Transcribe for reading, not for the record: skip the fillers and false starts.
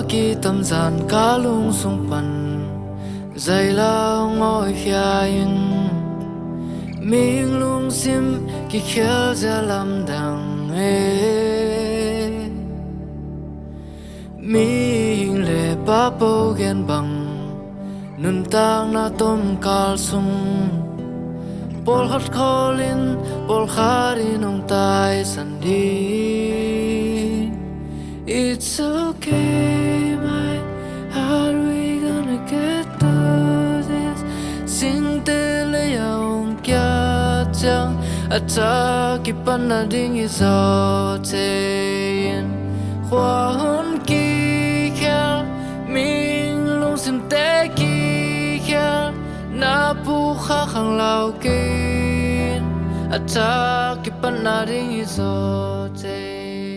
ki tâm gian cá lung sung pan dày lao ngồi khiain mình lung sim ki khel ra làm đằng mình lệ ba bầu gen bằng nun tang na tom kal sung bol hot kholin bol khari nong tai sandi. It's okay, my heart, we gonna get through this. Sing te le yaong kya chang acha ki pan na ding is all tayin khwa hon ki khel ming lung sim te ki khel na pu kha khang lao kin acha ki pan na ding is all tayin.